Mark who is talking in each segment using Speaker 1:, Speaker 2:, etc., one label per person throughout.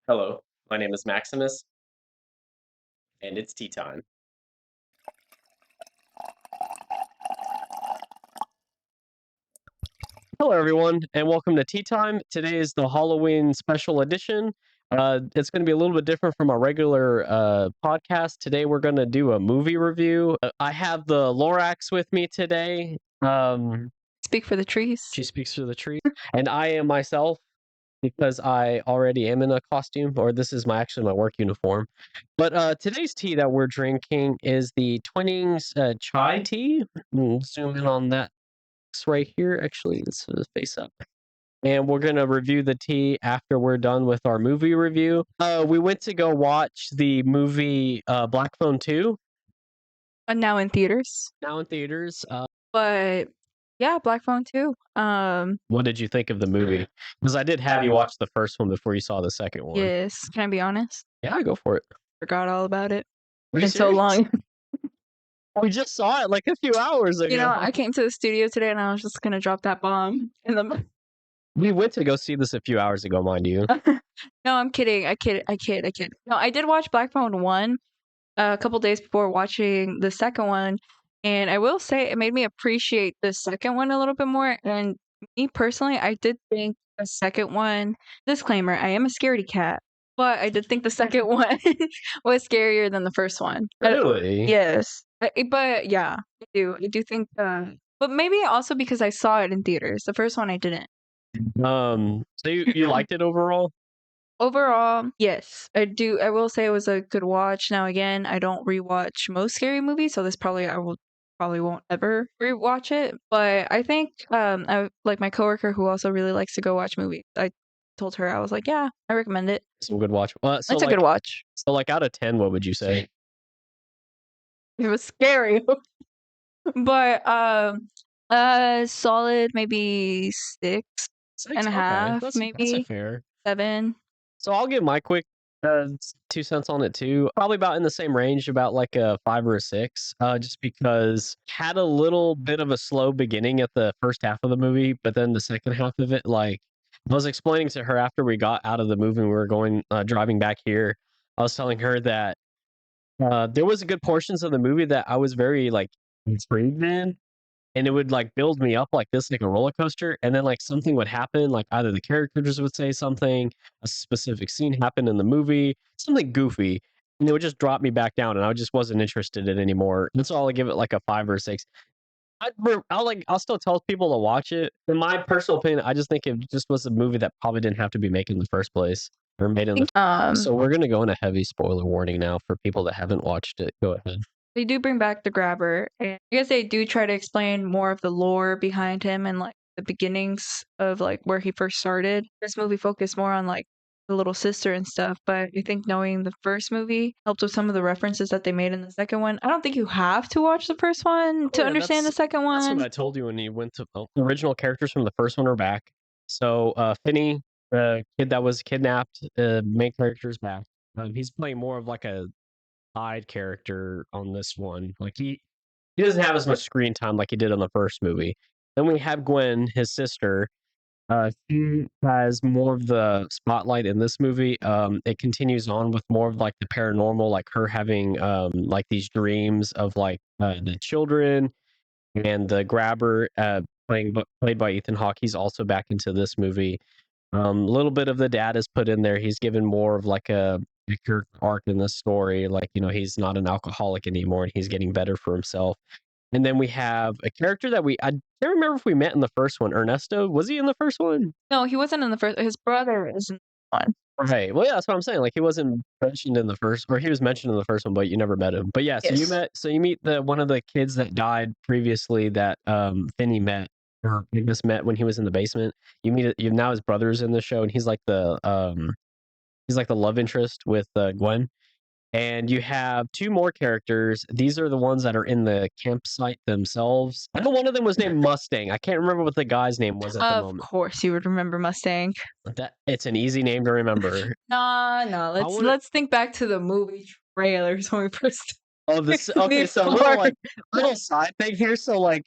Speaker 1: Hello, my name is Maximus, and it's tea time. Hello, everyone, and welcome to Tea Time. Today is the Halloween special edition. It's going to be a little bit different from our regular podcast. Today, we're going to do a movie review. I have the Lorax with me today.
Speaker 2: Speak for the trees.
Speaker 1: She speaks through the tree, and I am myself because I already am in a costume, or this is actually my work uniform. But today's tea that we're drinking is the Twinings chai tea. Zoom in on that right here. Actually, this is face up. And we're gonna review the tea after we're done with our movie review. We went to go watch the movie Black Phone 2.
Speaker 2: And now in theaters.
Speaker 1: Now in theaters.
Speaker 2: But yeah, Black Phone 2.
Speaker 1: What did you think of the movie? Because I did have you watch the first one before you saw the second one.
Speaker 2: Yes. Can I be honest?
Speaker 1: Yeah, go for it.
Speaker 2: Forgot all about it.
Speaker 1: Are you
Speaker 2: It's so
Speaker 1: serious?
Speaker 2: long.
Speaker 1: We just saw it like a few hours ago.
Speaker 2: You know, I came to the studio today and I was just gonna drop that bomb in the.
Speaker 1: We went to go see this a few hours ago, mind you.
Speaker 2: No, I'm kidding. I kid. No, I did watch Black Phone 1 a couple days before watching the second one, and I will say it made me appreciate the second one a little bit more. And me personally, I did think the second one. Disclaimer: I am a scaredy cat, but I did think the second one was scarier than the first one.
Speaker 1: Really?
Speaker 2: Yes, but yeah, I do. I do think. But maybe also because I saw it in theaters. The first one I didn't.
Speaker 1: So you liked it overall?
Speaker 2: Overall, yes, I do. I will say it was a good watch. Now again, I don't rewatch most scary movies, so this probably won't ever rewatch it. But I think I like my coworker who also really likes to go watch movies. I told her I was like, yeah, I recommend it.
Speaker 1: Some good watch.
Speaker 2: It's a good watch.
Speaker 1: So like out of 10, what would you say?
Speaker 2: It was scary, but solid maybe 6.5,
Speaker 1: That's
Speaker 2: maybe
Speaker 1: fair.
Speaker 2: 7.
Speaker 1: So I'll give my quick 2 cents on it too. Probably about in the same range, about like a 5 or a 6. Just because had a little bit of a slow beginning at the first half of the movie, but then the second half of it, like I was explaining to her after we got out of the movie, and we were going driving back here. I was telling her that there was good portions of the movie that I was very like intrigued in, and it would like build me up like this, like a roller coaster, and then like something would happen, like either the characters would say something, a specific scene happened in the movie, something goofy, and it would just drop me back down, and I just wasn't interested in it anymore. That's all. I give it like a 5 or a 6. I'll still tell people to watch it. In my personal opinion, I just think it just was a movie that probably didn't have to be made in the first place, or made in the. So we're gonna go in a heavy spoiler warning now for people that haven't watched it. Go ahead.
Speaker 2: They do bring back the grabber, and I guess they do try to explain more of the lore behind him and like the beginnings of like where he first started. This movie focused more on like the little sister and stuff, but I think knowing the first movie helped with some of the references that they made in the second one. I don't think you have to watch the first one to understand the second one.
Speaker 1: That's what I told you when you went to the original characters from the first one are back. So Finney, the kid that was kidnapped, main character is back. He's playing more of like a side character on this one. Like he doesn't have as much screen time like he did on the first movie. Then we have Gwen, his sister. She has more of the spotlight in this movie. It continues on with more of like the paranormal, like her having like these dreams of like the children, and the grabber played by Ethan Hawke. He's also back into this movie. A little bit of the dad is put in there. He's given more of like a character arc in the story. Like, he's not an alcoholic anymore, and he's getting better for himself. And then we have a character that I can't remember if we met in the first one. Ernesto, was he in the first one?
Speaker 2: No, he wasn't in the first. His brother is in the one.
Speaker 1: Right. Well, yeah, that's what I'm saying. Like he wasn't mentioned in the first, or he was mentioned in the first one, but you never met him. But yeah, so you meet the one of the kids that died previously that Finney met, or I guess met when he was in the basement. You meet it. You now his brother's in the show, and he's like the love interest with Gwen. And you have 2 more characters. These are the ones that are in the campsite themselves. I know one of them was named Mustang. I can't remember what the guy's name was at the moment.
Speaker 2: Of course, you would remember Mustang.
Speaker 1: It's an easy name to remember.
Speaker 2: No. Let's think back to the movie trailers when we first.
Speaker 1: Oh, this okay. So little side thing here. So like,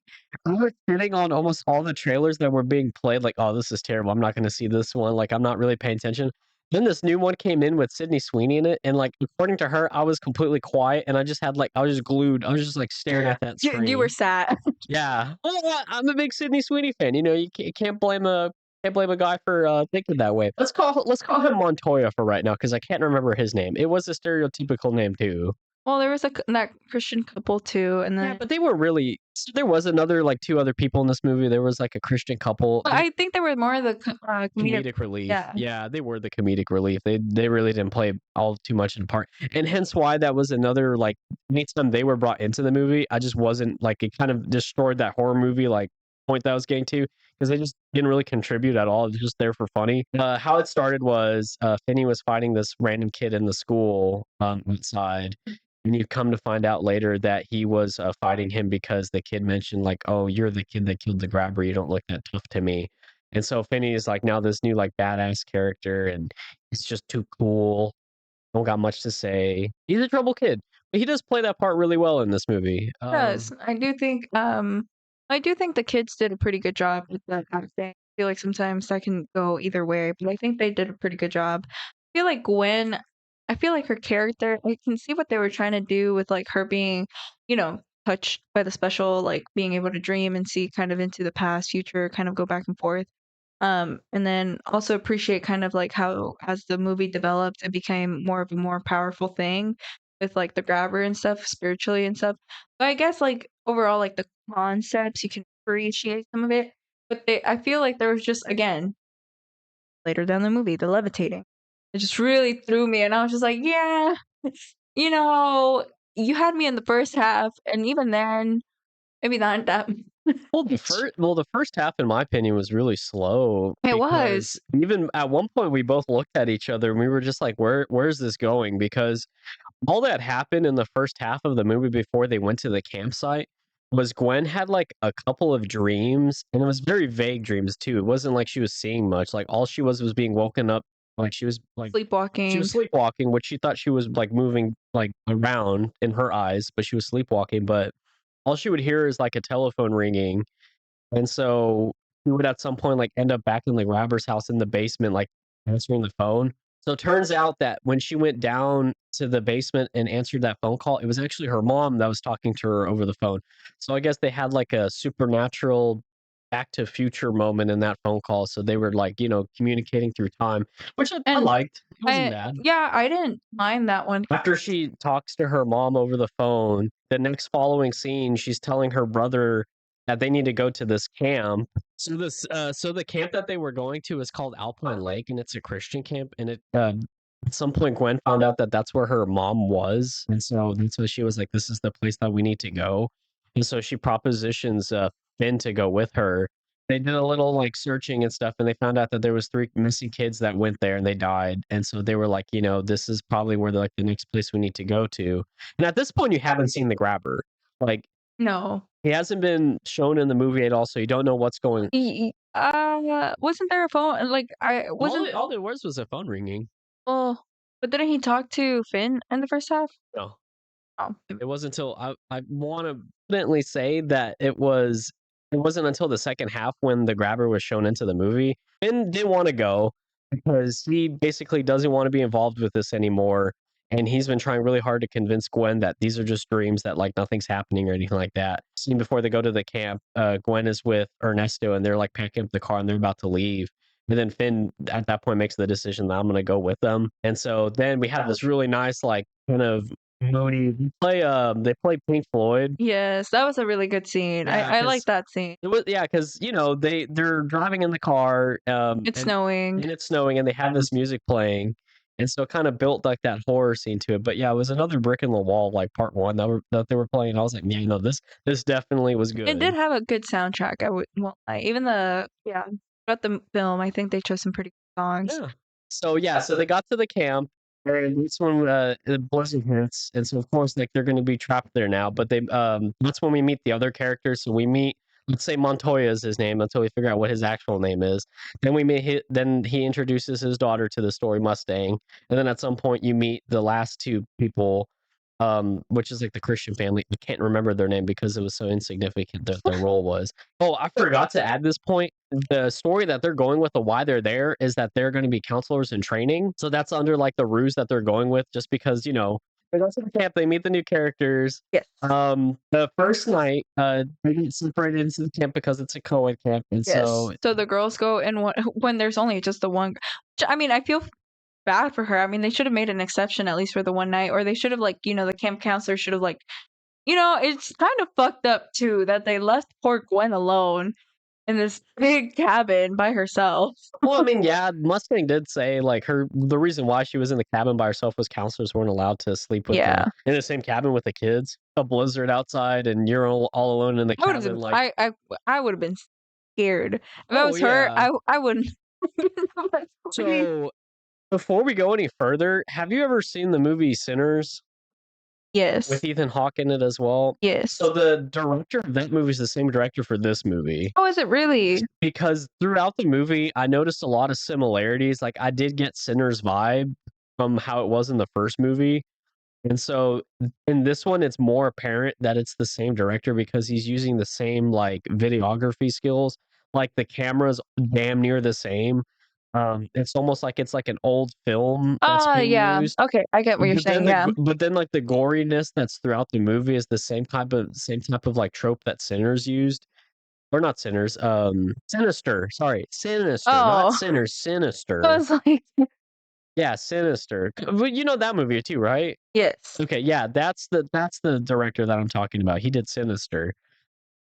Speaker 1: I was sitting on almost all the trailers that were being played. Like, oh, this is terrible. I'm not going to see this one. Like, I'm not really paying attention. Then this new one came in with Sydney Sweeney in it, and like according to her, I was completely quiet, and I just had like I was just glued. I was just like staring at that
Speaker 2: You were
Speaker 1: screen.
Speaker 2: sad.
Speaker 1: Yeah, well, I'm a big Sydney Sweeney fan. You know, can't blame a guy for thinking that way. Let's call him Montoya for right now because I can't remember his name. It was a stereotypical name too.
Speaker 2: Well, there was that Christian couple too, and
Speaker 1: Yeah,
Speaker 2: then
Speaker 1: but they were really. There was another like two other people in this movie. There was like a Christian couple.
Speaker 2: but I think they were more of the comedic.
Speaker 1: Comedic relief.
Speaker 2: Yeah.
Speaker 1: Yeah, they were the comedic relief. They really didn't play all too much in part, and hence why that was another like anytime they were brought into the movie, I just wasn't like it kind of destroyed that horror movie like point that I was getting to because they just didn't really contribute at all. It was just there for funny. How it started was Finney was fighting this random kid in the school outside. And you come to find out later that he was fighting him because the kid mentioned like, "Oh, you're the kid that killed the grabber. You don't look that tough to me." And so Finney is like now this new like badass character, and he's just too cool. Don't got much to say. He's a trouble kid, but he does play that part really well in this movie.
Speaker 2: Does. I do think the kids did a pretty good job with the acting. I feel like sometimes that can go either way, but I think they did a pretty good job. I feel like Gwen, I feel like her character, I can see what they were trying to do with like her being, touched by the special, like being able to dream and see kind of into the past, future, kind of go back and forth. And then also appreciate kind of like how as the movie developed, it became more of a more powerful thing with like the grabber and stuff, spiritually and stuff. But I guess like overall, like the concepts, you can appreciate some of it. But I feel like there was just again later down the movie, the levitating. It just really threw me, and I was just like, yeah, you know, you had me in the first half, and even then, maybe not that.
Speaker 1: Well, the first half, in my opinion, was really slow
Speaker 2: It
Speaker 1: because
Speaker 2: was.
Speaker 1: even at one point we both looked at each other and we were just like, where's this going? Because all that happened in the first half of the movie before they went to the campsite was Gwen had like a couple of dreams, and it was very vague dreams too. It wasn't like she was seeing much. Like all she was being woken up, like she was
Speaker 2: Sleepwalking.
Speaker 1: sleepwalking, which she thought she was like moving like around in her eyes, but she was sleepwalking. But all she would hear is like a telephone ringing, and so he would at some point like end up back in the grabber's house in the basement, like answering the phone. So it turns out that when she went down to the basement and answered that phone call, it was actually her mom that was talking to her over the phone. So I guess they had like a supernatural back to future moment in that phone call. So they were like, communicating through time, which I
Speaker 2: And
Speaker 1: liked. It wasn't bad.
Speaker 2: I didn't mind that one.
Speaker 1: After she talks to her mom over the phone, the next following scene, she's telling her brother that they need to go to this camp. So the camp that they were going to is called Alpine Lake, and it's a Christian camp. And at some point, Gwen found out that that's where her mom was, and so that's why she was like, "This is the place that we need to go." And so she propositions Finn to go with her. They did a little like searching and stuff, and they found out that there was 3 missing kids that went there and they died. And so they were like, this is probably where like the next place we need to go to. And at this point, you haven't seen the grabber. Like
Speaker 2: No.
Speaker 1: he hasn't been shown in the movie at all, so you don't know what's going.
Speaker 2: Wasn't there a phone? Like I
Speaker 1: All
Speaker 2: wasn't.
Speaker 1: all there was a phone ringing.
Speaker 2: Well, but didn't he talk to Finn in the first half?
Speaker 1: No,
Speaker 2: Oh,
Speaker 1: it wasn't until I want to confidently say that it wasn't until the second half when the grabber was shown into the movie. Finn didn't want to go because he basically doesn't want to be involved with this anymore. And he's been trying really hard to convince Gwen that these are just dreams, that like nothing's happening or anything like that. Scene before they go to the camp, Gwen is with Ernesto and they're like packing up the car and they're about to leave. And then Finn at that point makes the decision that I'm gonna go with them. And so then we have this really nice, like kind of moody they play Pink Floyd.
Speaker 2: yes, that was a really good scene.
Speaker 1: Yeah,
Speaker 2: I
Speaker 1: 'cause
Speaker 2: like that scene.
Speaker 1: it was, yeah, because they're driving in the car,
Speaker 2: It's
Speaker 1: and
Speaker 2: snowing.
Speaker 1: it's snowing, and they have this music playing, and so it kind of built like that horror scene to it. But yeah, it was another brick in the wall, like part one that they were playing. I was like, yeah, this definitely was
Speaker 2: It did
Speaker 1: good.
Speaker 2: have a good soundtrack. Won't lie. Even throughout the film, I think they chose some pretty good songs.
Speaker 1: Yeah. So they got to the camp, and this one the blizzard hits, and so of course like they're going to be trapped there now. But that's when we meet the other characters. So we meet. Let's say Montoya is his name until we figure out what his actual name is. Then then he introduces his daughter to the story Mustang, and then at some point you meet the last 2 people. which is like the Christian family. I can't remember their name because it was so insignificant that their role was. Oh, I forgot to add this point. The story that they're going with, the why they're there, is that they're going to be counselors in training. So that's under like the ruse that they're going with, just because they go to the camp, they meet the new characters.
Speaker 2: Yes.
Speaker 1: The first night, they get separated into the camp because it's a co-ed camp, and
Speaker 2: Yes.
Speaker 1: so
Speaker 2: So the girls go, and when there's only just the one. I mean, I feel bad for her. I mean, they should have made an exception at least for the one night, or they should have the camp counselor should have it's kind of fucked up too that they left poor Gwen alone in this big cabin by herself.
Speaker 1: well, I mean, yeah, Mustang did say like the reason why she was in the cabin by herself was counselors weren't allowed to sleep with
Speaker 2: Yeah.
Speaker 1: in the same cabin with the kids. A blizzard outside, and you're all alone in the
Speaker 2: I would have
Speaker 1: cabin.
Speaker 2: been,
Speaker 1: Like,
Speaker 2: I would have been scared if I
Speaker 1: oh
Speaker 2: was her.
Speaker 1: yeah.
Speaker 2: I wouldn't.
Speaker 1: So before we go any further, have you ever seen the movie Sinners
Speaker 2: Yes.
Speaker 1: with Ethan Hawke in it as well?
Speaker 2: Yes.
Speaker 1: So the director of that movie is the same director for this movie.
Speaker 2: Oh, is it really?
Speaker 1: Because throughout the movie, I noticed a lot of similarities. Like I did get Sinners vibe from how it was in the first movie. And so in this one, it's more apparent that it's the same director because he's using the same like videography skills. Like the camera's damn near the same. It's almost like it's like an old film that's being
Speaker 2: Yeah.
Speaker 1: used.
Speaker 2: Okay, I get what you're
Speaker 1: But then
Speaker 2: saying. Yeah.
Speaker 1: but then like the goriness that's throughout the movie is the same type of like trope that Sinners used. Or not Sinners, Sinister. Sorry, Sinister, not
Speaker 2: Oh,
Speaker 1: Sinners,
Speaker 2: I
Speaker 1: Sinister.
Speaker 2: was like,
Speaker 1: Yeah, Sinister. But you know that movie too, right?
Speaker 2: yes.
Speaker 1: Okay, yeah, that's the director that I'm talking about. He did Sinister.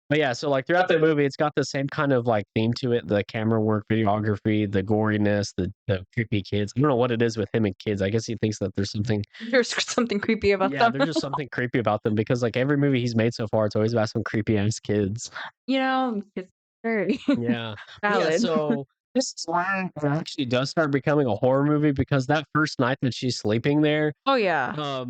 Speaker 1: But yeah, so like throughout the movie, it's got the same kind of like theme to it: the camera work, videography, the goriness, the creepy kids. I don't know what it is with him and kids. I guess he thinks that there's something.
Speaker 2: There's something creepy about
Speaker 1: Yeah,
Speaker 2: them.
Speaker 1: there's just something creepy about them because like every movie he's made so far, it's always about some creepy ass kids.
Speaker 2: It's very
Speaker 1: Yeah. Yeah,
Speaker 2: valid.
Speaker 1: so this is why it actually does start becoming a horror movie because that first night that she's sleeping there,
Speaker 2: Oh yeah.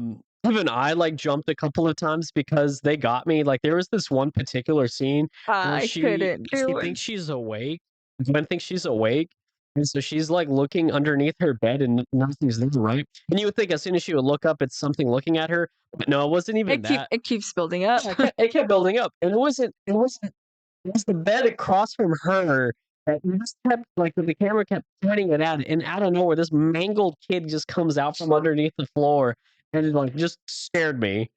Speaker 1: even I like jumped a couple of times because they got me. Like there was this one particular scene where
Speaker 2: I couldn't
Speaker 1: she
Speaker 2: do it.
Speaker 1: thinks she's awake. Gwen thinks she's awake. And so she's like looking underneath her bed and nothing's there, right? And you would think as soon as she would look up, it's something looking at her. But no, it wasn't even that.
Speaker 2: It keeps building up.
Speaker 1: It kept building up. And it was the bed across from her that just kept like the camera kept pointing it at, and out of nowhere, this mangled kid just comes out from underneath the floor, and it like just scared me.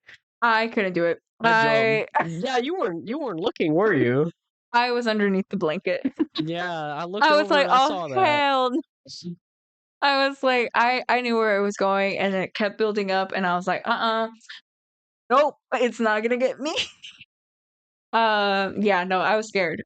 Speaker 2: I couldn't do it.
Speaker 1: I yeah, you weren't looking, were you?
Speaker 2: I was underneath the blanket.
Speaker 1: Yeah, I looked
Speaker 2: I was
Speaker 1: over
Speaker 2: like,
Speaker 1: and I
Speaker 2: oh
Speaker 1: saw that.
Speaker 2: hell. I was like, I knew where it was going, and it kept building up, and I was like, nope, it's not gonna get me. Yeah, no, I was scared.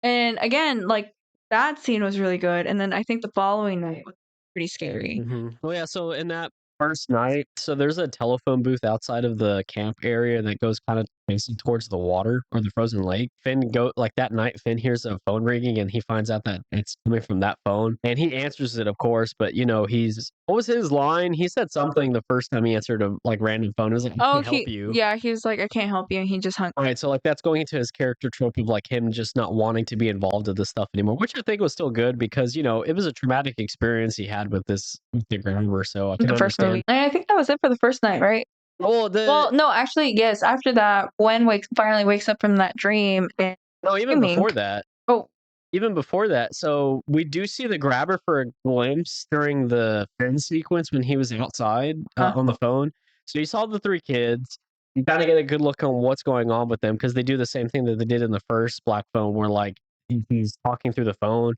Speaker 2: And again, like that scene was really good, and then I think the following night was pretty scary.
Speaker 1: Oh yeah, so in that first night, so there's a telephone booth outside of the camp area that goes kind of facing towards the water or the frozen lake. That night, Finn hears a phone ringing and he finds out that it's coming from that phone, and he answers it, of course. But what was his line? He said something the first time he answered a like random phone. It was like, "I can't help you."
Speaker 2: Yeah, he was like, I can't help you, and he just hung.
Speaker 1: Right, so like that's going into his character trope of like him just not wanting to be involved in this stuff anymore, which I think was still good because it was a traumatic experience he had with the grandma. So I can
Speaker 2: The first
Speaker 1: understand.
Speaker 2: movie. And I think that was it for the first night, right?
Speaker 1: Well,
Speaker 2: no, actually, yes. After that, Gwen finally wakes up from that dream, and
Speaker 1: no, even before that.
Speaker 2: Oh,
Speaker 1: Even before that, so we do see the grabber for a glimpse during the Finn sequence when he was outside on the phone. So you saw the three kids. You kind of get a good look on what's going on with them because they do the same thing that they did in the first Black Phone, where like he's talking through the phone,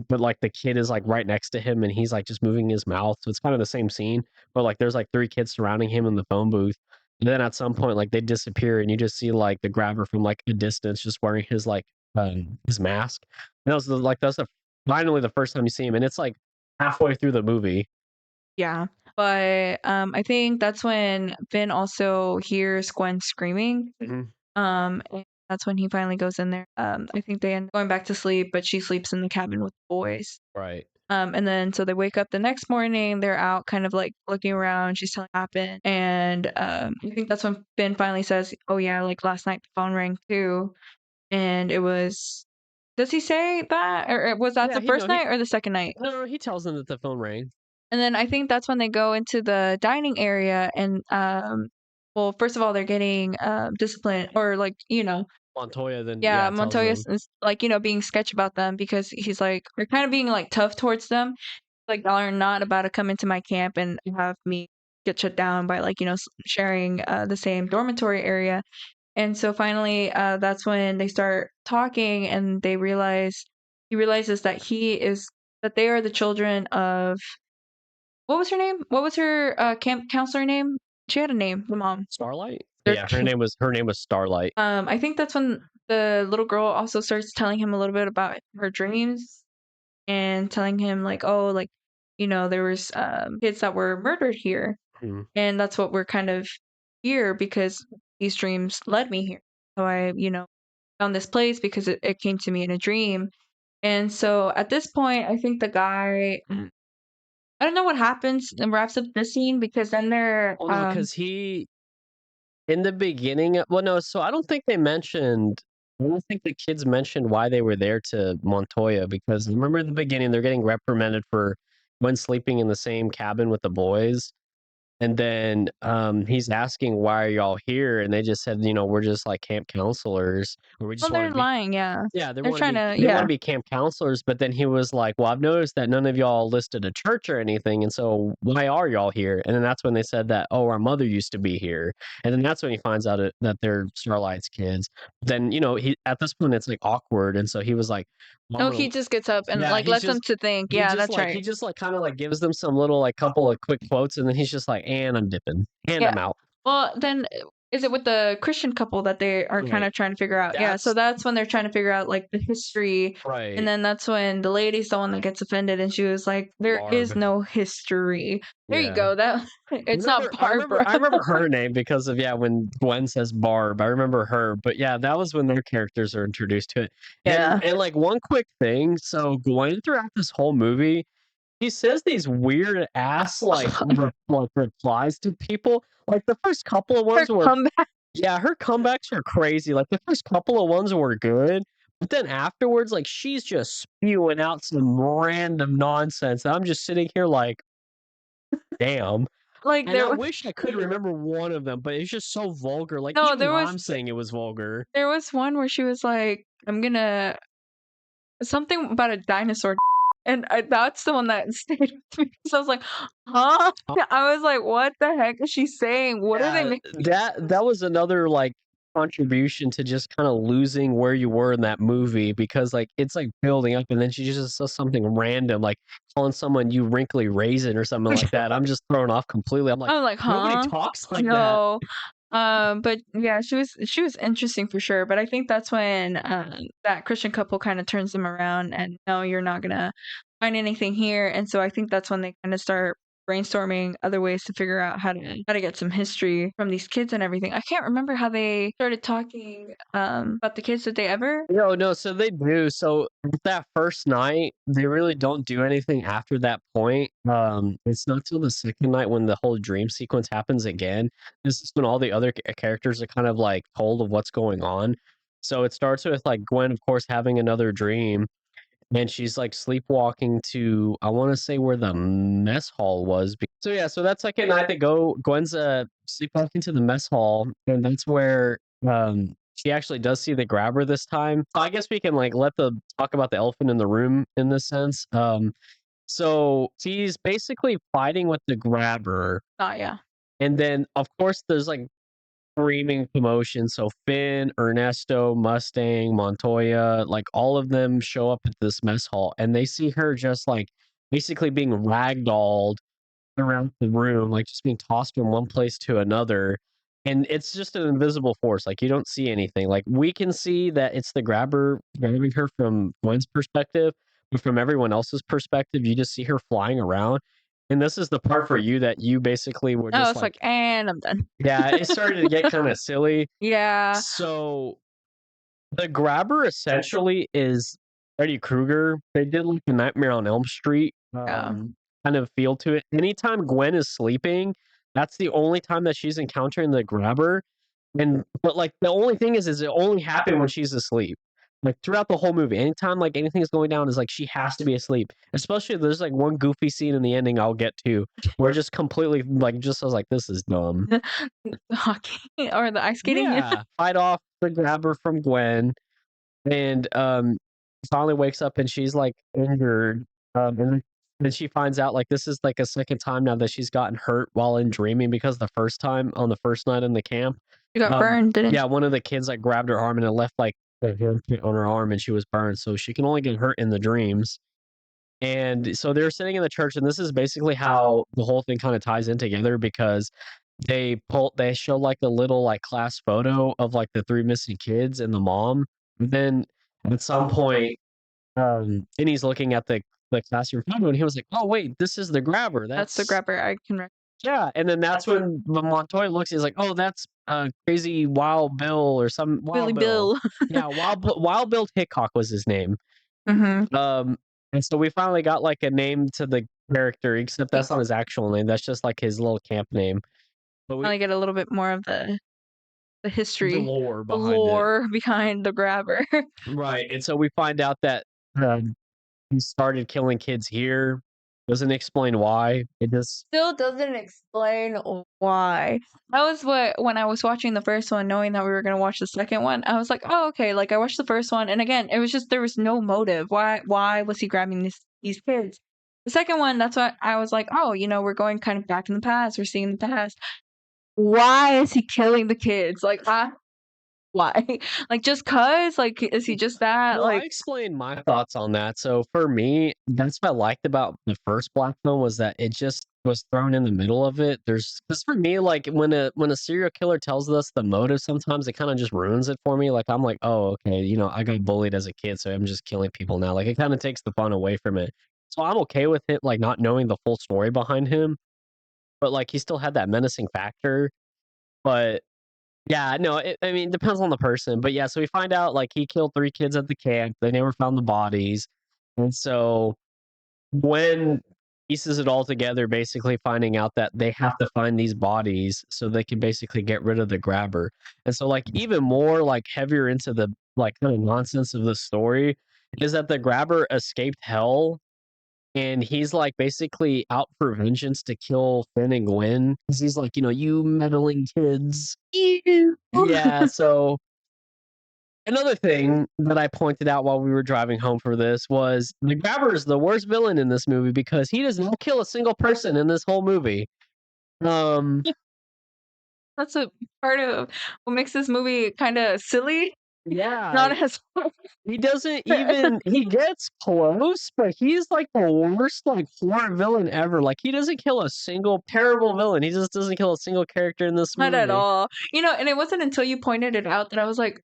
Speaker 1: but like the kid is like right next to him and he's like just moving his mouth. So it's kind of the same scene, but like there's like three kids surrounding him in the phone booth. And then at some point, like they disappear and you just see like the grabber from like a distance just wearing his mask. And that's finally the first time you see him, and it's like halfway through the movie.
Speaker 2: Yeah, but I think that's when Finn also hears Gwen screaming. And that's when he finally goes in there. I think they end up going back to sleep, but she sleeps in the cabin with the boys.
Speaker 1: Right.
Speaker 2: And then so they wake up the next morning. They're out, kind of like looking around. She's telling what happened, and I think that's when Finn finally says, "Oh yeah, like last night the phone rang too," and it was. Does he say that, or was that
Speaker 1: Yeah,
Speaker 2: the first night or the second night?
Speaker 1: No, he tells them that the phone rang.
Speaker 2: And then I think that's when they go into the dining area and well, first of all, they're getting disciplined or like,
Speaker 1: Montoya then
Speaker 2: yeah,
Speaker 1: tells
Speaker 2: Montoya
Speaker 1: them.
Speaker 2: is like, being sketch about them because he's like they're kind of being like tough towards them. Like y'all are not about to come into my camp and have me get shut down by like, sharing the same dormitory area. And so finally, that's when they start talking and he realizes that they are the children of what was her name? What was her camp counselor name? She had a name, the mom.
Speaker 1: Starlight?
Speaker 2: Their
Speaker 1: Yeah, her name was Starlight.
Speaker 2: I think that's when the little girl also starts telling him a little bit about her dreams and telling him like, oh, like, there was kids that were murdered here.
Speaker 1: Mhm.
Speaker 2: And that's what we're kind of here because these dreams led me here. So I, found this place because it came to me in a dream. And so at this point, I think the guy, I don't know what happens and wraps up this scene because then they're,
Speaker 1: Well, no, because he in the beginning well, no, so I don't think the kids mentioned why they were there to Montoya because remember in the beginning, they're getting reprimanded for when sleeping in the same cabin with the boys. And then, he's asking, "Why are y'all here?" And they just said, "We're just like camp counselors, or we
Speaker 2: well,
Speaker 1: just wanted
Speaker 2: they're
Speaker 1: to be."
Speaker 2: lying. Yeah.
Speaker 1: Yeah,
Speaker 2: They're trying to,
Speaker 1: they wanna
Speaker 2: yeah.
Speaker 1: be camp counselors, but then he was like, "Well, I've noticed that none of y'all listed a church or anything, and so why are y'all here?" And then that's when they said that, "Oh, our mother used to be here." And then that's when he finds out that they're Starlight's kids. Then, he at this point, it's, like, awkward, and so he was like, "Well, I'm
Speaker 2: No,
Speaker 1: gonna."
Speaker 2: he just gets up and
Speaker 1: Yeah,
Speaker 2: like lets them to think. Yeah, that's
Speaker 1: he
Speaker 2: right.
Speaker 1: just, like, kinda, like, gives them some little, like, couple of quick quotes, and then he's just like, "And I'm dipping, and
Speaker 2: Yeah.
Speaker 1: I'm out."
Speaker 2: Well, then is it with the Christian couple that they are kind
Speaker 1: Right.
Speaker 2: of trying to figure out? Yeah, so
Speaker 1: That's
Speaker 2: that's when they're trying to figure out like the history. And
Speaker 1: right.
Speaker 2: then that's when the lady's the one that gets offended and she was like, there is
Speaker 1: Barb.
Speaker 2: no history. There you
Speaker 1: Yeah.
Speaker 2: go. That it's not Barbara.
Speaker 1: I remember her name because of when Gwen says Barb, I remember her, but yeah, that was when their characters are introduced to it. And
Speaker 2: Yeah.
Speaker 1: like one quick thing, so Gwen throughout this whole movie, he says these weird ass like replies to people. Like the first couple of
Speaker 2: Her
Speaker 1: ones were
Speaker 2: comeback.
Speaker 1: yeah, her comebacks are crazy. Like the first couple of ones were good, but then afterwards, like she's just spewing out some random nonsense. And I'm just sitting here like, damn.
Speaker 2: Like
Speaker 1: And
Speaker 2: there
Speaker 1: I
Speaker 2: was
Speaker 1: wish I could remember one of them, but it's just so vulgar. Like
Speaker 2: no,
Speaker 1: even I'm saying it was vulgar.
Speaker 2: there was one where she was like, I'm gonna something about a dinosaur. And that's the one that stayed with me because I was like, huh?
Speaker 1: Oh,
Speaker 2: I was like, what the heck is she saying? What are they
Speaker 1: yeah,
Speaker 2: making?
Speaker 1: that was another like contribution to just kind of losing where you were in that movie because like it's like building up and then she just says something random like calling someone you wrinkly raisin or something like that. I'm just thrown off completely. I'm like,
Speaker 2: I was like,
Speaker 1: nobody
Speaker 2: huh?
Speaker 1: talks like that.
Speaker 2: No. But yeah, she was interesting for sure. But I think that's when that Christian couple kind of turns them around and no, you're not gonna find anything here. And so I think that's when they kind of start brainstorming other ways to figure out how to get some history from these kids and everything. I can't remember how they started talking about the kids. Did they ever?
Speaker 1: No, so they do. So that first night, they really don't do anything after that point. It's not till the second night when the whole dream sequence happens again. This is when all the other characters are kind of like told of what's going on. So it starts with like Gwen, of course, having another dream, and she's like sleepwalking to I want to say where the mess hall was. So yeah, so that second night they go. Gwen's sleepwalking to the mess hall, and that's where she actually does see the grabber this time. So I guess we can like let the talk about the elephant in the room in this sense. So she's basically fighting with the grabber,
Speaker 2: Oh yeah.
Speaker 1: and then of course there's like screaming commotion. So Finn, Ernesto, Mustang, Montoya, like all of them show up at this mess hall and they see her just like basically being ragdolled around the room, like just being tossed from one place to another. And it's just an invisible force. Like you don't see anything. Like we can see that it's the grabber grabbing her from Gwen's perspective, but from everyone else's perspective, you just see her flying around. And this is the part for you that you basically were
Speaker 2: Oh,
Speaker 1: just
Speaker 2: it's like,
Speaker 1: like,
Speaker 2: and I'm done.
Speaker 1: yeah, it started to get kind of silly.
Speaker 2: Yeah.
Speaker 1: So the grabber essentially is Freddy Krueger. They did like a Nightmare on Elm Street
Speaker 2: Yeah.
Speaker 1: kind of feel to it. Anytime Gwen is sleeping, that's the only time that she's encountering the grabber. And but like the only thing is it only happened when she's asleep. Like throughout the whole movie, anytime like anything's going down, is like she has to be asleep. Especially there's like one goofy scene in the ending I'll get to where just completely like just I was like, this is dumb.
Speaker 2: The hockey or the ice skating.
Speaker 1: Yeah, fight off the grabber from Gwen, and finally wakes up and she's like injured. And then she finds out like this is like a second time now that she's gotten hurt while in dreaming because the first time on the first night in the camp,
Speaker 2: You got burned, didn't
Speaker 1: yeah,
Speaker 2: you?
Speaker 1: one of the kids like grabbed her arm and it left like a handprint on her arm and she was burned. So she can only get hurt in the dreams. And so they're sitting in the church, and this is basically how the whole thing kind of ties in together because they show like a little like class photo of like the three missing kids and the mom. And then at some point, Finney's looking at the classroom photo and he was like, "Oh wait, this is the grabber.
Speaker 2: That's the grabber. I can
Speaker 1: Yeah." And then that's when the Montoya looks. He's like, "Oh, that's crazy Wild Bill or some
Speaker 2: Billy
Speaker 1: Wild Bill."
Speaker 2: Bill.
Speaker 1: Yeah, Wild Bill Hickok was his name.
Speaker 2: Mm-hmm.
Speaker 1: And so we finally got like a name to the character, except that's not his actual name. That's just like his little camp name. But we
Speaker 2: Finally get a little bit more of the history,
Speaker 1: the lore
Speaker 2: the
Speaker 1: behind it.
Speaker 2: lore behind the grabber.
Speaker 1: Right. And so we find out that he started killing kids here. Doesn't explain why. It just
Speaker 2: Still doesn't explain why. That was what when I was watching the first one, knowing that we were gonna watch the second one, I was like, oh okay. Like I watched the first one, and again, it was just there was no motive. Why was he grabbing these kids? The second one, that's what I was like, oh, we're going kind of back in the past. We're seeing the past. Why is he killing the kids? Like, why? Like, just cause? Like, is he just that?
Speaker 1: Well, I
Speaker 2: Like,
Speaker 1: explained my thoughts on that. So for me, that's what I liked about the first Black Phone was that it just was thrown in the middle of it. There's because for me, like when a serial killer tells us the motive, sometimes it kind of just ruins it for me. Like I'm like, oh, okay, I got bullied as a kid, so I'm just killing people now. Like it kind of takes the fun away from it. So I'm okay with it, like not knowing the full story behind him, but like he still had that menacing factor. But yeah, no, I mean, it depends on the person, but yeah, so we find out, like, he killed 3 kids at the camp, they never found the bodies, and so Gwen pieces it all together, basically finding out that they have to find these bodies so they can basically get rid of the grabber, and so, like, even more, like, heavier into the, like, kinda nonsense of the story is that the grabber escaped hell and he's like basically out for vengeance to kill Finn and Gwen because he's like, you meddling kids.
Speaker 2: ew.
Speaker 1: Yeah. So another thing that I pointed out while we were driving home for this was the Grabber is the worst villain in this movie because he does not kill a single person in this whole movie. Um,
Speaker 2: That's a part of what makes this movie kind of silly.
Speaker 1: yeah,
Speaker 2: Not as
Speaker 1: he doesn't even he gets close, but he's like the worst like horror villain ever. Like he doesn't kill a single terrible villain. He just doesn't kill a single character in this
Speaker 2: not at
Speaker 1: movie.
Speaker 2: all. And it wasn't until you pointed it out that I was like,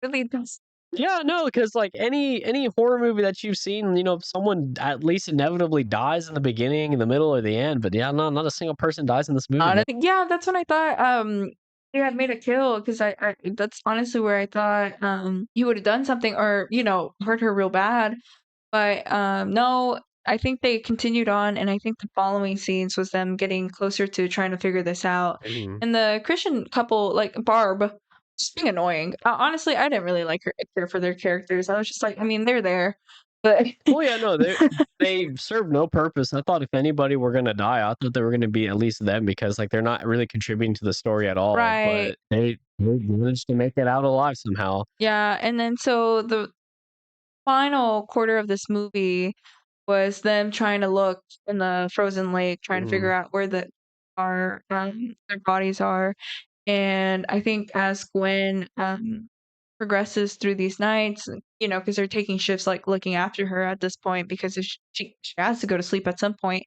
Speaker 2: really? That's
Speaker 1: Yeah, no, because like any horror movie that you've seen, someone at least inevitably dies in the beginning, in the middle, or the end. But yeah, no, not a single person dies in this movie.
Speaker 2: not yeah, that's when I thought he had made a kill because I that's honestly where I thought he would have done something or hurt her real bad. But no, I think they continued on, and I think the following scenes was them getting closer to trying to figure this out.
Speaker 1: Mhm.
Speaker 2: And the Christian couple, like Barb, just being annoying. Honestly, I didn't really care for their characters. I was just like, I mean, they're there, but
Speaker 1: Well, yeah, no, they serve no purpose. I thought if anybody were gonna die, I thought they were gonna be at least them because like they're not really contributing to the story at all.
Speaker 2: right,
Speaker 1: But they managed to make it out alive somehow.
Speaker 2: yeah. And then so the final quarter of this movie was them trying to look in the frozen lake, trying to figure
Speaker 1: Mhm.
Speaker 2: out where their bodies are. And I think as Gwen progresses through these nights, because they're taking shifts like looking after her at this point because if she has to go to sleep at some point.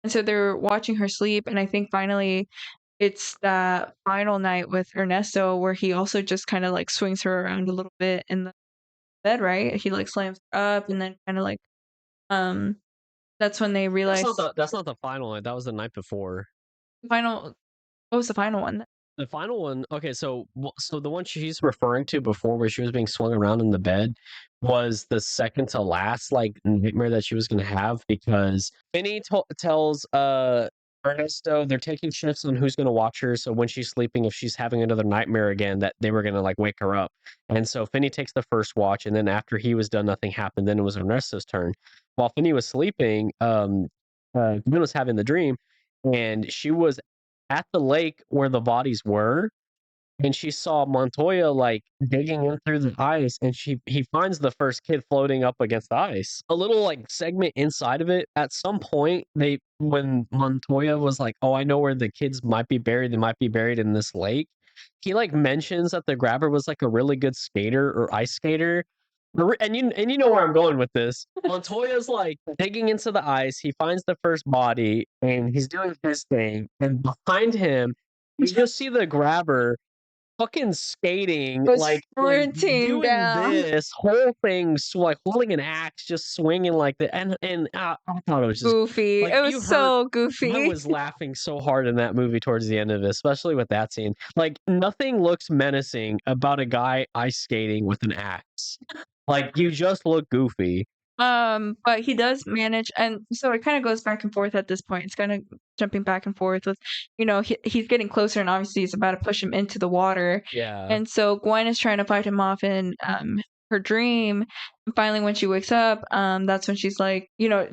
Speaker 2: And so they're watching her sleep. And I think finally it's that final night with Ernesto where he also just kind of like swings her around a little bit in the bed, right? He like slams her up and then kind of like, um, that's when they realize
Speaker 1: That's not the final night. That was the night before.
Speaker 2: final, what was the final one?
Speaker 1: The final one, okay, so the one she's referring to before, where she was being swung around in the bed, was the second to last like nightmare that she was gonna have because Finney tells Ernesto, they're taking shifts on who's gonna watch her, so when she's sleeping, if she's having another nightmare again, that they were gonna, like, wake her up. And so Finney takes the first watch, and then after he was done, nothing happened, then it was Ernesto's turn. While Finney was sleeping, Gwen was having the dream, and she was at the lake where the bodies were, and she saw Montoya like digging in through the ice, and he finds the first kid floating up against the ice. A little like segment inside of it. At some point, when Montoya was like, "Oh, I know where the kids might be buried. They might be buried in this lake." He like mentions that the grabber was like a really good skater or ice skater. And you know where I'm going with this. Montoya's like digging into the ice. He finds the first body, and he's doing his thing. And behind him, you just see the grabber fucking skating,
Speaker 2: Was
Speaker 1: like
Speaker 2: sprinting
Speaker 1: doing
Speaker 2: down.
Speaker 1: this whole thing, like holding an axe, just swinging like that, and I thought it was just
Speaker 2: Goofy.
Speaker 1: like
Speaker 2: It
Speaker 1: you
Speaker 2: was
Speaker 1: heard.
Speaker 2: so
Speaker 1: I
Speaker 2: goofy.
Speaker 1: was laughing so hard in that movie towards the end of it, especially with that scene. Like nothing looks menacing about a guy ice skating with an axe. Like you just look goofy.
Speaker 2: But he does manage, and so it kind of goes back and forth at this point. It's kind of jumping back and forth with, he's getting closer, and obviously he's about to push him into the water.
Speaker 1: Yeah.
Speaker 2: And so Gwen is trying to fight him off in her dream. And finally, when she wakes up, that's when she's like,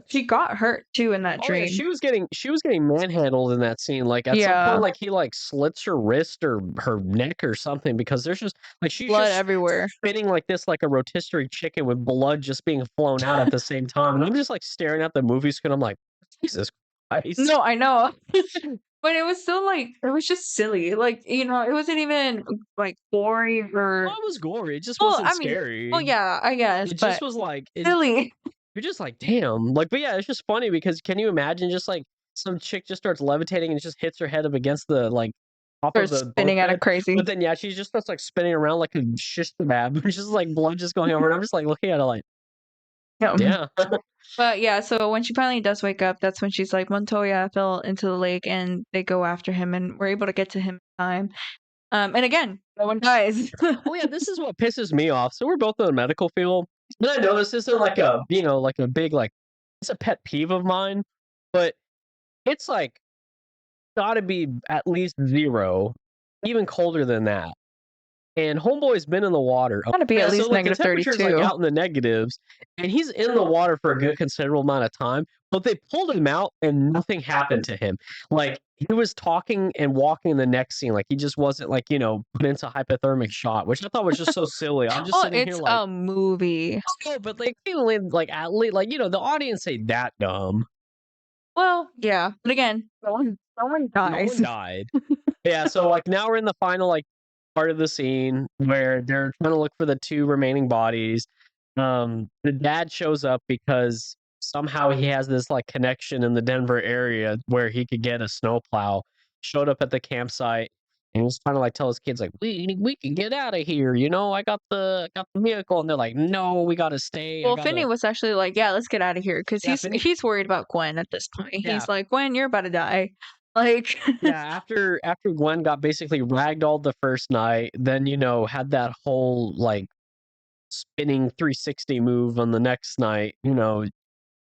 Speaker 2: she got hurt too in that
Speaker 1: Oh yeah,
Speaker 2: dream.
Speaker 1: she was getting manhandled in that scene. Like at some
Speaker 2: Yeah,
Speaker 1: point, like he like slits her wrist or her neck or something because there's just like she's
Speaker 2: blood
Speaker 1: just
Speaker 2: everywhere.
Speaker 1: spinning like this, like a rotisserie chicken with blood just being flown out at the same time. And I'm just like staring at the movie screen. I'm like, Jesus Christ.
Speaker 2: No, I know. But it was still like it was just silly. Like, it wasn't even like gory or
Speaker 1: Well, it was gory. It just
Speaker 2: well,
Speaker 1: wasn't
Speaker 2: I mean,
Speaker 1: scary.
Speaker 2: well, yeah, I guess,
Speaker 1: It
Speaker 2: but
Speaker 1: just was like
Speaker 2: silly.
Speaker 1: you're just like, damn. Like, but yeah, it's just funny because can you imagine just like some chick just starts levitating and just hits her head up against the like top of
Speaker 2: Starts
Speaker 1: the bunk
Speaker 2: spinning out
Speaker 1: bed.
Speaker 2: of crazy.
Speaker 1: But then yeah, she just starts like spinning around like a shish kebab. It's just like blood just going over. And I'm just like looking at her like,
Speaker 2: Yeah.
Speaker 1: yeah.
Speaker 2: But yeah, so when she finally does wake up, that's when she's like, Montoya fell into the lake, and they go after him, and we're able to get to him in time. And again, no one dies.
Speaker 1: Oh yeah, this is what pisses me off. So we're both in the medical field. And I know this isn't like a like a big like it's a pet peeve of mine, but it's like gotta be at least 0, even colder than that. And homeboy's been in the water.
Speaker 2: Gotta be at least
Speaker 1: like the
Speaker 2: negative
Speaker 1: temperature's like
Speaker 2: 32.
Speaker 1: out in the negatives, and he's in the water for a good considerable amount of time. But they pulled him out, and nothing happened to him. Like he was talking and walking in the next scene, like he just wasn't like put into hypothermic shot, which I thought was just so silly. I'm just
Speaker 2: Well,
Speaker 1: sitting here
Speaker 2: it's
Speaker 1: like,
Speaker 2: a movie.
Speaker 1: oh, but like like at least like the audience ain't that dumb.
Speaker 2: Well, yeah, but again, no one
Speaker 1: No
Speaker 2: dies.
Speaker 1: one died. Yeah, so like now we're in the final like part of the scene where they're trying to look for the 2 remaining bodies. The dad shows up because somehow he has this like connection in the Denver area where he could get a snowplow. Showed up at the campsite and was trying to like tell his kids like we can get out of here. I got the vehicle, and they're like, no, we gotta stay.
Speaker 2: Well, Finney was actually like, "Yeah, let's get out of here," because
Speaker 1: Yeah, Finney-
Speaker 2: he's worried about Gwen at this point.
Speaker 1: Yeah.
Speaker 2: He's like, "Gwen, you're about to die." Like,
Speaker 1: Yeah, after Gwen got basically ragdolled the first night, then had that whole like spinning 360 move on the next night, then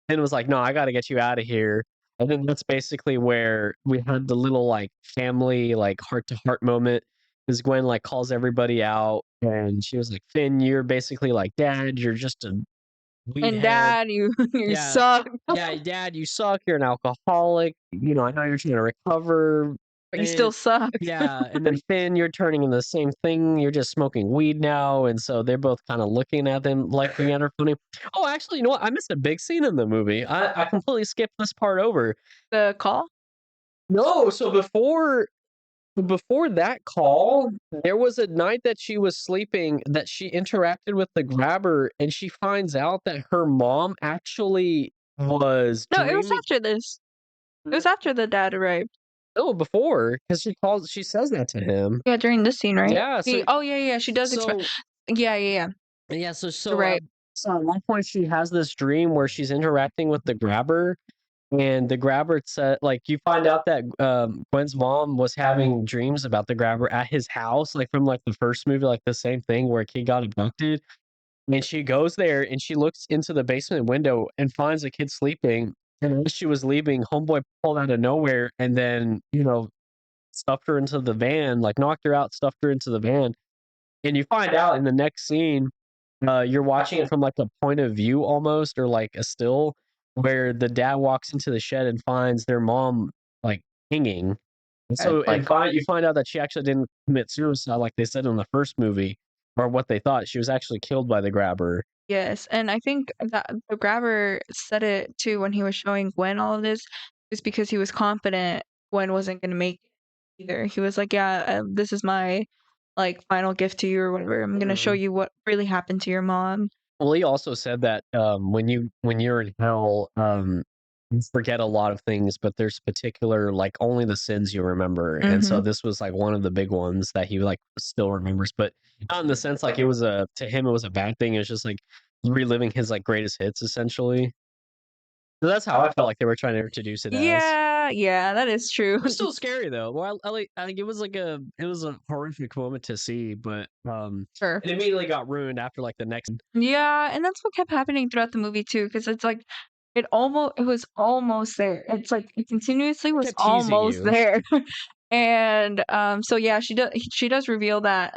Speaker 1: it was like, no, I got to get you out of here. And then that's basically where we had the little like family like heart to heart moment because Gwen like calls everybody out and she was like, Finn, you're basically like, Dad, you're just a weed
Speaker 2: and
Speaker 1: head.
Speaker 2: Dad, you
Speaker 1: Yeah.
Speaker 2: suck.
Speaker 1: Yeah, Dad, you suck. You're an alcoholic. I know you're trying to recover.
Speaker 2: But you still suck.
Speaker 1: Yeah, and then Finn, you're turning into the same thing. You're just smoking weed now, and so they're both kind of looking at them, looking at her funny. Oh, actually, you know what? I missed a big scene in the movie. I completely skipped this part over.
Speaker 2: The call?
Speaker 1: No, so before that call, there was a night that she was sleeping that she interacted with the grabber, and she finds out that her mom actually was
Speaker 2: No, it was
Speaker 1: dreaming.
Speaker 2: after this. It was after the dad arrived.
Speaker 1: No, before, because she says that to him.
Speaker 2: Yeah, during this scene, right?
Speaker 1: Yeah. So,
Speaker 2: oh yeah, she does expect. Yeah.
Speaker 1: Yeah, so
Speaker 2: Right.
Speaker 1: so at one point she has this dream where she's interacting with the grabber, and the grabber said like you find out that Gwen's mom was having dreams about the grabber at his house, like from like the first movie, like the same thing where a kid got abducted. And she goes there and she looks into the basement window and finds a kid sleeping. And as she was leaving, homeboy pulled out of nowhere and then, stuffed her into the van, like knocked her out, stuffed her into the van. And you find out in the next scene, you're watching it from like a point of view almost, or like a still, where the dad walks into the shed and finds their mom like hanging. And so, and you find out that she actually didn't commit suicide like they said in the first movie, or what they thought. She was actually killed by the grabber.
Speaker 2: Yes, and I think that the grabber said it too when he was showing Gwen all of this, is because he was confident Gwen wasn't gonna make it either. He was like, "Yeah, this is my like final gift to you or whatever. I'm gonna show you what really happened to your mom."
Speaker 1: Well, he also said that when you're in hell, you forget a lot of things, but there's particular like only the sins you remember, and so
Speaker 2: Mhm.
Speaker 1: this was like one of the big ones that he like still remembers, but not in the sense like it was a to him it was a bad thing. It was just like reliving his like greatest hits essentially. So that's how I felt like they were trying to introduce it as.
Speaker 2: Yeah, yeah, that is true.
Speaker 1: It's still scary though. Well, I think it was like it was a horrific moment to see, but
Speaker 2: Sure.
Speaker 1: it immediately got ruined after like the next.
Speaker 2: Yeah, and that's what kept happening throughout the movie too, because it's like it was almost there. It's like it continuously was
Speaker 1: Kept teasing
Speaker 2: almost
Speaker 1: you.
Speaker 2: there. And so yeah, she does reveal that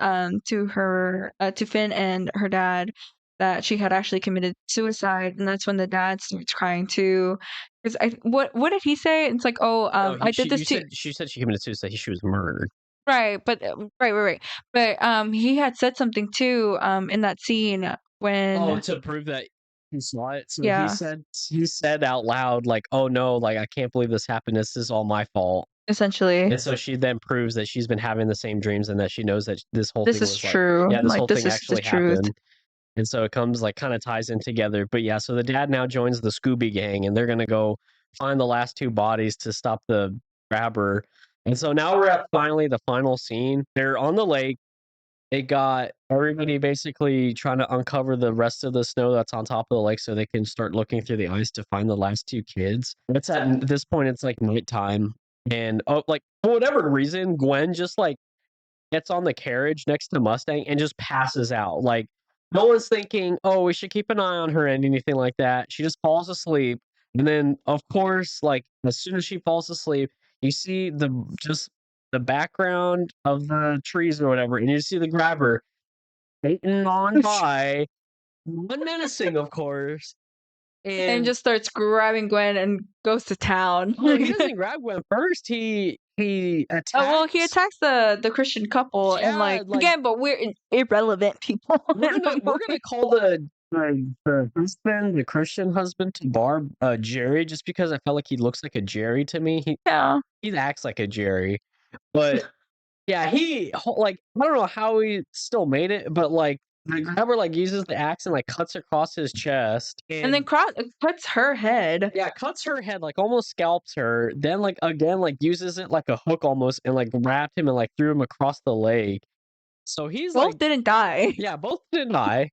Speaker 2: to her to Finn and her dad that she had actually committed suicide, and that's when the dad starts crying too. Because what did he say? It's like, oh,
Speaker 1: No,
Speaker 2: I did this too.
Speaker 1: she said she committed suicide. She was murdered.
Speaker 2: Right, but right. But he had said something too in that scene
Speaker 1: Oh,
Speaker 2: when
Speaker 1: to prove that he saw it. So
Speaker 2: yeah,
Speaker 1: he said out loud like, "Oh no, like I can't believe this happened. This is all my fault."
Speaker 2: essentially
Speaker 1: And so she then proves that she's been having the same dreams and that she knows that this whole
Speaker 2: this
Speaker 1: thing
Speaker 2: is
Speaker 1: was like,
Speaker 2: true.
Speaker 1: yeah, this
Speaker 2: Like
Speaker 1: whole
Speaker 2: this
Speaker 1: thing
Speaker 2: is the
Speaker 1: actually
Speaker 2: truth.
Speaker 1: happened. And so it comes like kind of ties in together. But yeah, so the dad now joins the Scooby Gang and they're gonna go find the last two bodies to stop the grabber. And so now we're at finally the final scene. They're on the lake. They got everybody basically trying to uncover the rest of the snow that's on top of the lake so they can start looking through the ice to find the last two kids. It's at this point, it's like nighttime. And oh, like for whatever reason, Gwen just like gets on the carriage next to Mustang and just passes out. Like no one's thinking, oh, we should keep an eye on her and anything like that. She just falls asleep. And then of course, like as soon as she falls asleep, you see the background of the trees or whatever, and you see the grabber skating on by, menacing, of course.
Speaker 2: And
Speaker 1: And
Speaker 2: just starts grabbing Gwen and goes to town.
Speaker 1: no, he doesn't grab Gwen first. He
Speaker 2: Oh well, he
Speaker 1: attacks.
Speaker 2: attacks the Christian couple and
Speaker 1: Yeah,
Speaker 2: like
Speaker 1: like
Speaker 2: again, but we're irrelevant people.
Speaker 1: we're
Speaker 2: in the
Speaker 1: gonna
Speaker 2: movie.
Speaker 1: call the husband, the Christian husband to Barb, Jerry, just because I felt like he looks like a Jerry to me.
Speaker 2: Yeah,
Speaker 1: He acts like a Jerry, but yeah, like I don't know how he still made it, but like the grabber like uses the axe and like cuts across his chest
Speaker 2: and then
Speaker 1: and
Speaker 2: cuts her head.
Speaker 1: yeah, cuts her head, like almost scalps her. Then like again, like uses it like a hook almost and like wrapped him and like threw him across the lake. So he's
Speaker 2: Both
Speaker 1: like,
Speaker 2: didn't die.
Speaker 1: yeah, both did die.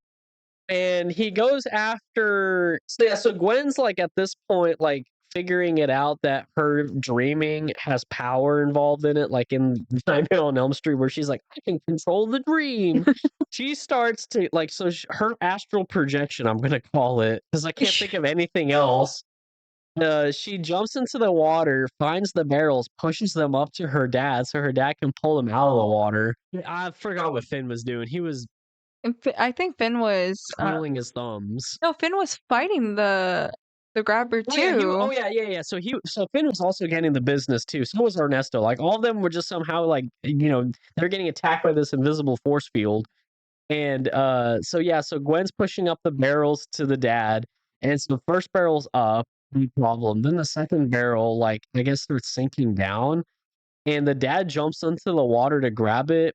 Speaker 1: And he goes after so yeah, so Gwen's like at this point, like figuring it out that her dreaming has power involved in it, like in Nightmare on Elm Street, where she's like, I can control the dream. She starts to like her astral projection, I'm gonna call it, because I can't think of anything else. She jumps into the water, finds the barrels, pushes them up to her dad so her dad can pull them out of the water. I forgot what Finn was doing. He was
Speaker 2: And I think Finn was
Speaker 1: twiddling his thumbs.
Speaker 2: no, Finn was fighting the grabber
Speaker 1: Oh yeah,
Speaker 2: too.
Speaker 1: yeah. So Finn was also getting the business too. So was Ernesto. Like all of them were just somehow like they're getting attacked by this invisible force field. And so yeah, so Gwen's pushing up the barrels to the dad, and so the first barrel's up, no problem. Then the second barrel, like I guess starts sinking down, and the dad jumps into the water to grab it.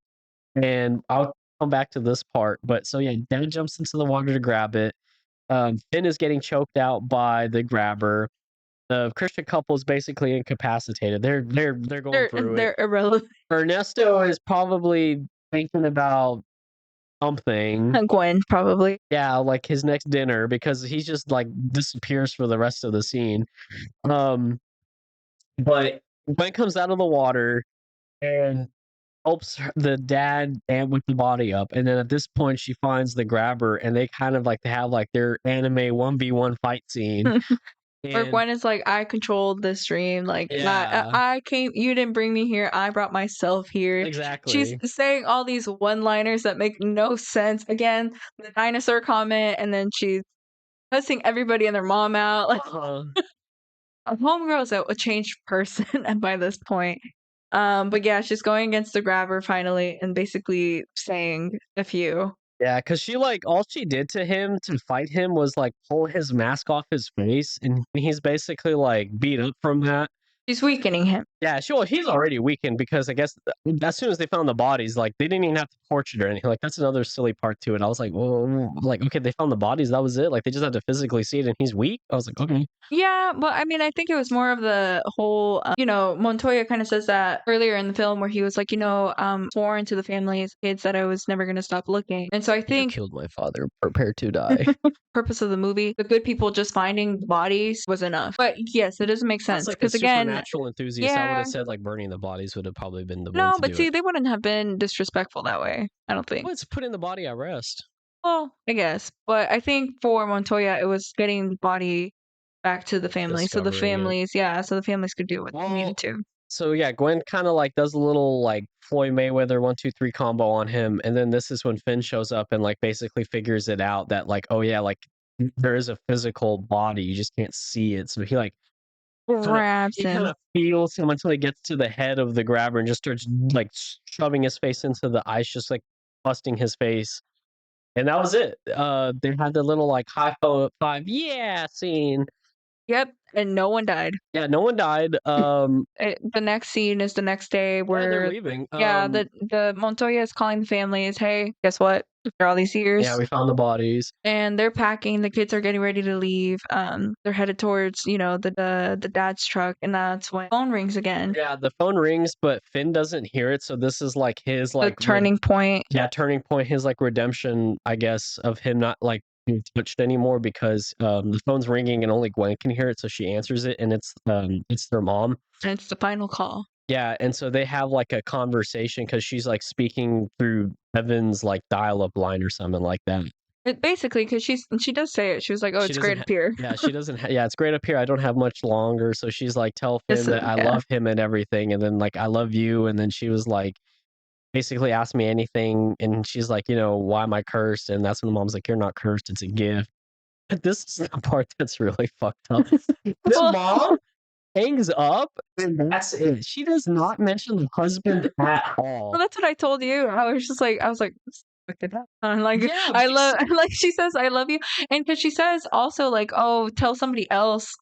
Speaker 1: And I'll come back to this part, but so yeah, dad jumps into the water to grab it. Finn is getting choked out by the grabber. The Christian couple is basically incapacitated. They're going through it.
Speaker 2: They're irrelevant.
Speaker 1: Ernesto is probably thinking about something.
Speaker 2: Gwen probably.
Speaker 1: Yeah, like his next dinner because he's just like disappears for the rest of the scene. Um, but Gwen comes out of the water and helps the dad and with the body up, and then at this point she finds the grabber, and they kind of like have like their anime 1v1 fight scene.
Speaker 2: Or
Speaker 1: And
Speaker 2: Gwen is like, I controlled this dream. Like,
Speaker 1: yeah,
Speaker 2: I came, you didn't bring me here. I brought myself here. She's
Speaker 1: exactly.
Speaker 2: saying all these one-liners that make no sense. Again, the dinosaur comment, and then she's cussing everybody and their mom out. Like,
Speaker 1: Uh-huh.
Speaker 2: homegirl's a changed person by this point. But yeah, she's going against the grabber finally and basically saying F you.
Speaker 1: Yeah, because she like all she did to him to fight him was like pull his mask off his face, and he's basically like beat up from that.
Speaker 2: She's weakening him.
Speaker 1: Yeah, sure. He's already weakened because I guess as soon as they found the bodies, like they didn't even have to torture it or anything. Like that's another silly part to it. I was like, well, like okay, they found the bodies, that was it. Like they just had to physically see it, and he's weak. I was like, okay,
Speaker 2: Yeah, but I mean, I think it was more of the whole, Montoya kind of says that earlier in the film where he was like, sworn to the family's kids that I was never going to stop looking. And so I
Speaker 1: you
Speaker 2: think
Speaker 1: killed my father. Prepare to die.
Speaker 2: purpose of the movie, the good people just finding bodies was enough. But yes, it doesn't make sense
Speaker 1: That's like a
Speaker 2: because again,
Speaker 1: supernatural enthusiast. I would
Speaker 2: yeah,
Speaker 1: have said like burning the bodies would have probably been the one
Speaker 2: no,
Speaker 1: to
Speaker 2: but
Speaker 1: do
Speaker 2: see,
Speaker 1: it.
Speaker 2: they wouldn't have been disrespectful that way. I don't think.
Speaker 1: Well, it's putting the body at rest.
Speaker 2: Well, I guess, but I think for Montoya, it was getting the body back to the family, so the
Speaker 1: Discovering it.
Speaker 2: families, yeah, so the families could do what they
Speaker 1: Well,
Speaker 2: needed to.
Speaker 1: so yeah, Gwen kind of like does a little like Floyd Mayweather 1 2 3 combo on him, and then this is when Finn shows up and like basically figures it out that like oh yeah like there is a physical body, you just can't see it. So he like kind of
Speaker 2: Grabs
Speaker 1: he kind
Speaker 2: him.
Speaker 1: of feels him until he gets to the head of the grabber and just starts like shoving his face into the ice, just like busting his face. And that was it. They had the little like five yeah scene.
Speaker 2: Yep, and no one died.
Speaker 1: Yeah, no one died.
Speaker 2: The next scene is the next day
Speaker 1: Yeah, they're
Speaker 2: where,
Speaker 1: leaving.
Speaker 2: yeah, the Montoya is calling the families, "Hey, guess what? After all these years,"
Speaker 1: Yeah, we found the bodies.
Speaker 2: and they're packing. The kids are getting ready to leave. They're headed towards, the dad's truck, and that's when phone rings again.
Speaker 1: Yeah, the phone rings, but Finn doesn't hear it. So this is like his
Speaker 2: The
Speaker 1: like
Speaker 2: turning point.
Speaker 1: yeah, turning point, his like redemption, I guess, of him not like being touched anymore because the phone's ringing and only Gwen can hear it, so she answers it and it's their mom.
Speaker 2: And it's the final call.
Speaker 1: Yeah, and so they have like a conversation because she's like speaking through Evan's like dial-up line or something like that.
Speaker 2: Basically, because she does say it. She was like, "Oh,
Speaker 1: She
Speaker 2: it's
Speaker 1: doesn't
Speaker 2: great
Speaker 1: ha-
Speaker 2: up here."
Speaker 1: yeah, she doesn't yeah, it's great up here. I don't have much longer. So she's like, tell Finn that I
Speaker 2: Yeah.
Speaker 1: love him and everything, and then like I love you, and then she was like basically asked me anything, and she's like, why am I cursed? And that's when the mom's like, you're not cursed, it's a gift. This is the part that's really fucked up. The
Speaker 2: Well,
Speaker 1: mom hangs up, and that's it. She does not mention the husband at all.
Speaker 2: well, that's what I told you. I was like, "Fuck it up." Like,
Speaker 1: Yeah,
Speaker 2: I love, like she says, "I love you," and because she says also like, "Oh, tell somebody else,"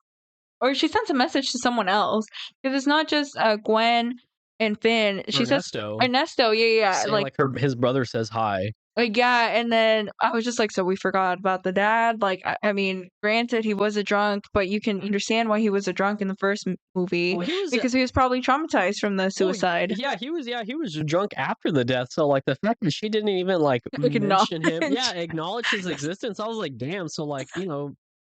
Speaker 2: or she sends a message to someone else because it's not just Gwen and Finn. She says
Speaker 1: Ernesto
Speaker 2: Ernesto, yeah,
Speaker 1: saying like his brother says hi.
Speaker 2: yeah, and then I was just like, so we forgot about the dad. Like, I mean, granted, he was a drunk, but you can understand why he was a drunk in the first movie
Speaker 1: Well, he was
Speaker 2: because he was probably traumatized from the suicide.
Speaker 1: yeah, he was drunk after the death. So like the fact that she didn't even like
Speaker 2: Like,
Speaker 1: mention him,
Speaker 2: acknowledge.
Speaker 1: yeah, acknowledge his existence. I was like, damn. So like,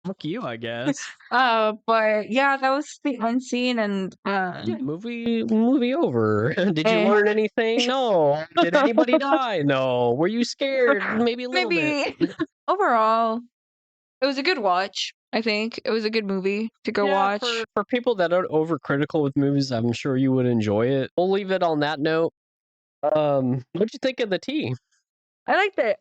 Speaker 1: fuck you, I guess.
Speaker 2: But yeah, that was the end scene, and
Speaker 1: Yeah, movie over. Did you
Speaker 2: eh,
Speaker 1: learn anything? No. Did anybody die? No. Were you scared? Maybe a little bit.
Speaker 2: maybe overall, it was a good watch. I think it was a good movie to go
Speaker 1: Yeah,
Speaker 2: watch.
Speaker 1: for people that aren't overcritical with movies, I'm sure you would enjoy it. We'll leave it on that note. What'd you think of the tea?
Speaker 2: I liked it.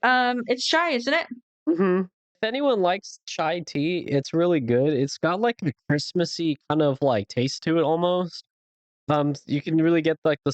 Speaker 2: It's shy, isn't it?
Speaker 1: Mm-hmm. If anyone likes chai tea, it's really good. It's got like a Christmassy kind of like taste to it almost. You can really get like the